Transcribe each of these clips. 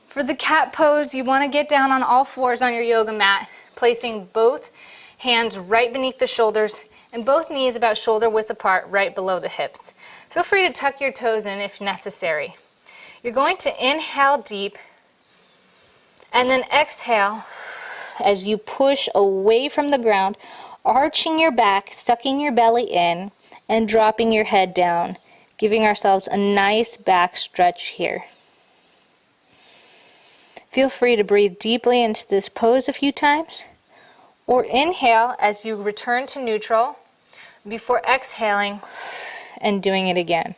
For the cat pose, you want to get down on all fours on your yoga mat, placing both hands right beneath the shoulders and both knees about shoulder width apart right below the hips. Feel free to tuck your toes in if necessary. You're going to inhale deep and then exhale as you push away from the ground, arching your back, sucking your belly in, and dropping your head down, giving ourselves a nice back stretch here. Feel free to breathe deeply into this pose a few times, or inhale as you return to neutral before exhaling and doing it again.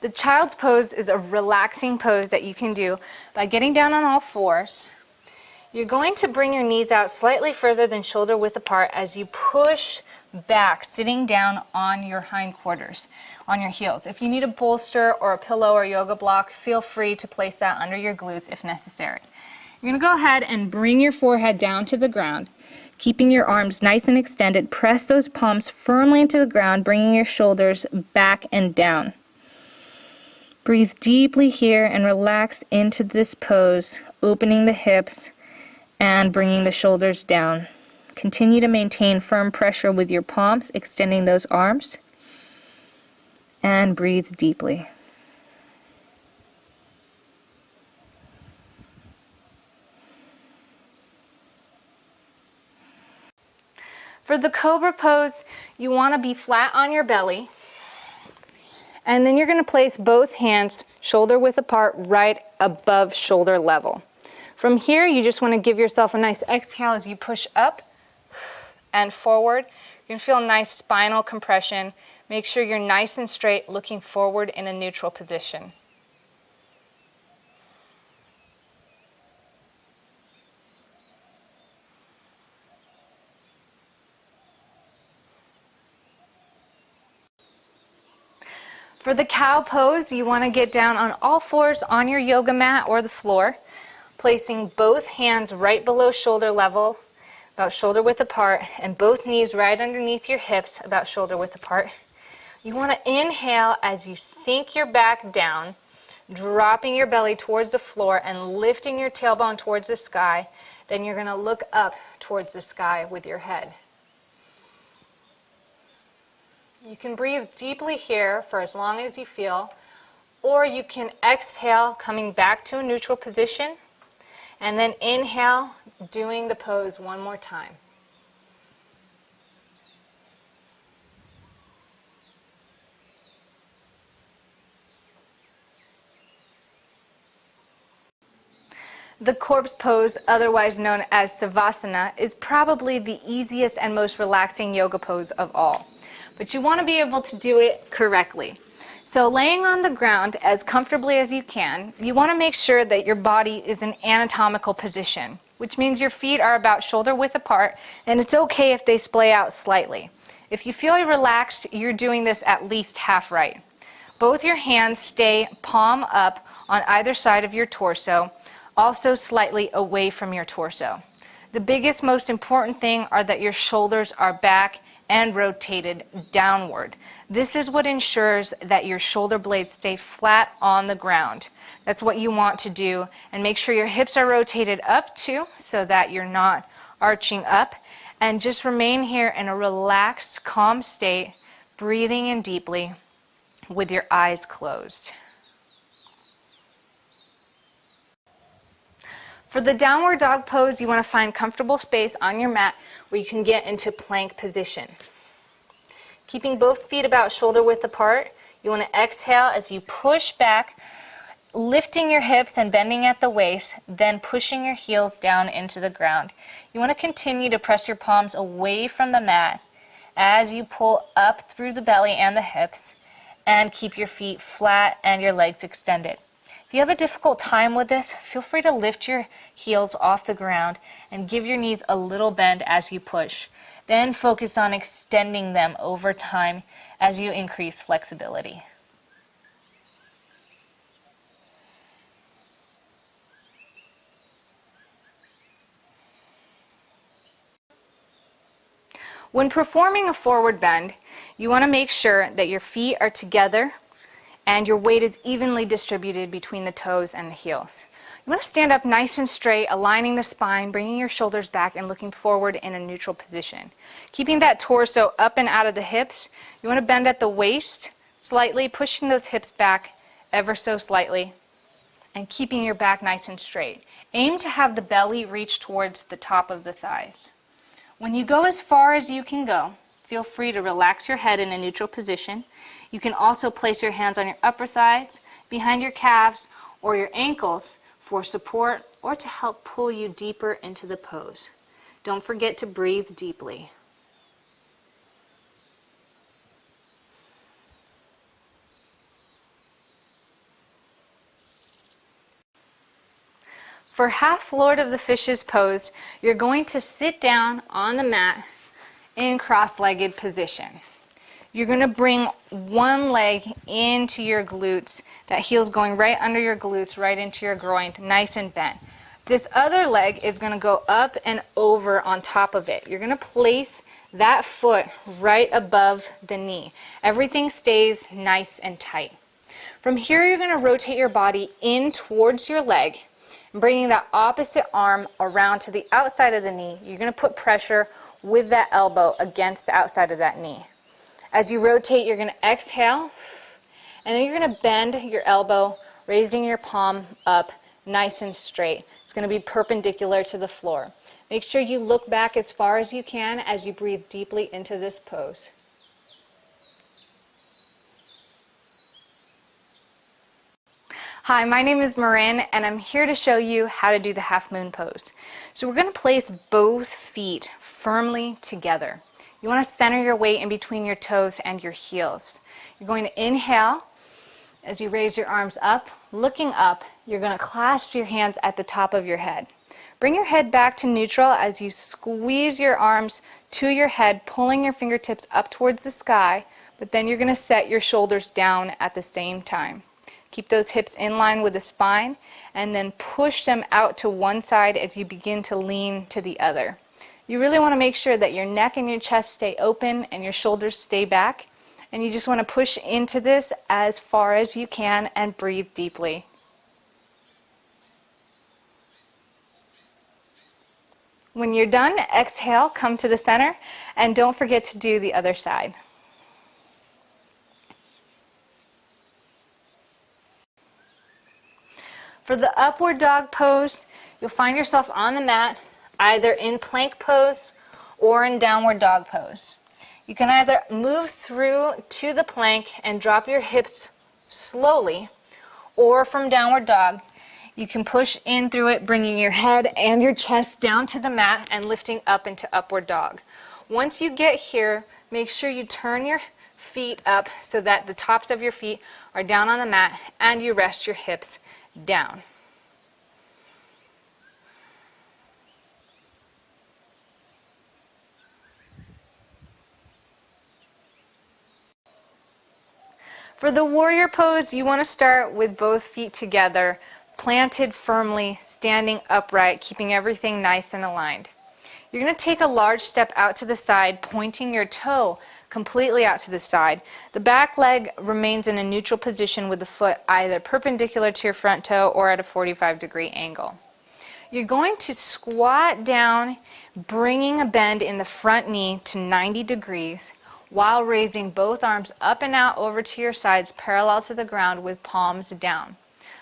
The child's pose is a relaxing pose that you can do by getting down on all fours. You're going to bring your knees out slightly further than shoulder width apart as you push back, sitting down on your hindquarters, on your heels. If you need a bolster or a pillow or yoga block, feel free to place that under your glutes if necessary. You're going to go ahead and bring your forehead down to the ground, keeping your arms nice and extended. Press those palms firmly into the ground, bringing your shoulders back and down. Breathe deeply here and relax into this pose, opening the hips and bringing the shoulders down. Continue to maintain firm pressure with your palms, extending those arms, and breathe deeply. For the Cobra Pose, you want to be flat on your belly, and then you're going to place both hands shoulder width apart right above shoulder level. From here, you just want to give yourself a nice exhale as you push up and forward. You can feel a nice spinal compression. Make sure you're nice and straight, looking forward in a neutral position. For the cow pose, you want to get down on all fours on your yoga mat or the floor, placing both hands right below shoulder level, about shoulder width apart, and both knees right underneath your hips, about shoulder width apart. You want to inhale as you sink your back down, dropping your belly towards the floor and lifting your tailbone towards the sky. Then you're going to look up towards the sky with your head. You can breathe deeply here for as long as you feel, or you can exhale, coming back to a neutral position, and then inhale, doing the pose one more time. The corpse pose, otherwise known as Savasana, is probably the easiest and most relaxing yoga pose of all. But you want to be able to do it correctly. So laying on the ground as comfortably as you can, you want to make sure that your body is in anatomical position, which means your feet are about shoulder width apart, and it's okay if they splay out slightly. If you feel relaxed, you're doing this at least half right. Both your hands stay palm up on either side of your torso, also slightly away from your torso. The biggest, most important thing are that your shoulders are back and rotated downward. This is what ensures that your shoulder blades stay flat on the ground. That's what you want to do, and make sure your hips are rotated up too, so that you're not arching up, and just remain here in a relaxed, calm state, breathing in deeply with your eyes closed. For the downward dog pose, you want to find comfortable space on your mat where you can get into plank position. Keeping both feet about shoulder width apart, you want to exhale as you push back, lifting your hips and bending at the waist, then pushing your heels down into the ground. You want to continue to press your palms away from the mat as you pull up through the belly and the hips, and keep your feet flat and your legs extended. If you have a difficult time with this, feel free to lift your heels off the ground and give your knees a little bend as you push. Then focus on extending them over time as you increase flexibility. When performing a forward bend, you want to make sure that your feet are together and your weight is evenly distributed between the toes and the heels. You want to stand up nice and straight, aligning the spine, bringing your shoulders back and looking forward in a neutral position. Keeping that torso up and out of the hips, you want to bend at the waist slightly, pushing those hips back ever so slightly, and keeping your back nice and straight. Aim to have the belly reach towards the top of the thighs. When you go as far as you can go, feel free to relax your head in a neutral position. You can also place your hands on your upper thighs, behind your calves, or your ankles for support or to help pull you deeper into the pose. Don't forget to breathe deeply. For half Lord of the Fishes pose, you're going to sit down on the mat in cross-legged position. You're going to bring one leg into your glutes, that heel's going right under your glutes, right into your groin, nice and bent. This other leg is going to go up and over on top of it. You're going to place that foot right above the knee. Everything stays nice and tight. From here, you're going to rotate your body in towards your leg, bringing that opposite arm around to the outside of the knee. You're going to put pressure with that elbow against the outside of that knee. As you rotate, you're going to exhale, and then you're going to bend your elbow, raising your palm up nice and straight. It's going to be perpendicular to the floor. Make sure you look back as far as you can as you breathe deeply into this pose. Hi, my name is Marin, and I'm here to show you how to do the half moon pose. So we're going to place both feet firmly together. You want to center your weight in between your toes and your heels. You're going to inhale as you raise your arms up. Looking up, you're going to clasp your hands at the top of your head. Bring your head back to neutral as you squeeze your arms to your head, pulling your fingertips up towards the sky, but then you're going to set your shoulders down at the same time. Keep those hips in line with the spine, and then push them out to one side as you begin to lean to the other. You really want to make sure that your neck and your chest stay open and your shoulders stay back. And you just want to push into this as far as you can and breathe deeply. When you're done, exhale, come to the center, and don't forget to do the other side. For the upward dog pose, you'll find yourself on the mat, either in plank pose or in downward dog pose. You can either move through to the plank and drop your hips slowly, or from downward dog, you can push in through it, bringing your head and your chest down to the mat and lifting up into upward dog. Once you get here, make sure you turn your feet up so that the tops of your feet are down on the mat and you rest your hips down. For the warrior pose, you want to start with both feet together, planted firmly, standing upright, keeping everything nice and aligned. You're going to take a large step out to the side, pointing your toe completely out to the side. The back leg remains in a neutral position with the foot either perpendicular to your front toe or at a 45-degree angle. You're going to squat down, bringing a bend in the front knee to 90 degrees while raising both arms up and out over to your sides parallel to the ground with palms down.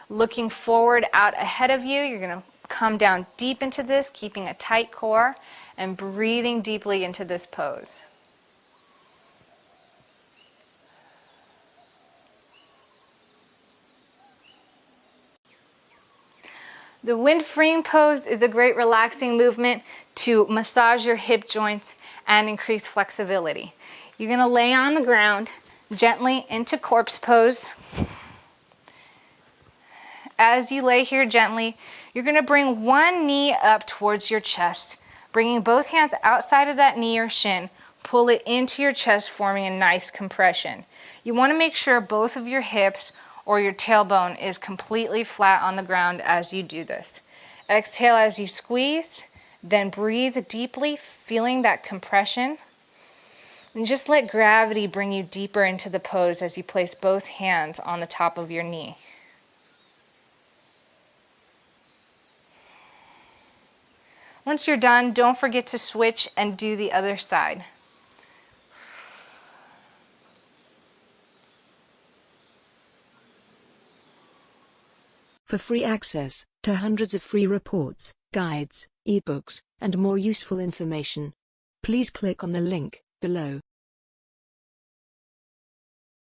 Looking forward out ahead of you, you're going to come down deep into this, keeping a tight core and breathing deeply into this pose. The wind freeing pose is a great relaxing movement to massage your hip joints and increase flexibility. You're going to lay on the ground gently into corpse pose. As you lay here gently, you're going to bring one knee up towards your chest, bringing both hands outside of that knee or shin. Pull it into your chest, forming a nice compression. You want to make sure both of your hips or your tailbone is completely flat on the ground as you do this. Exhale as you squeeze, then breathe deeply, feeling that compression. And just let gravity bring you deeper into the pose as you place both hands on the top of your knee. Once you're done, don't forget to switch and do the other side. For free access to hundreds of free reports, guides, ebooks, and more useful information, please click on the link below.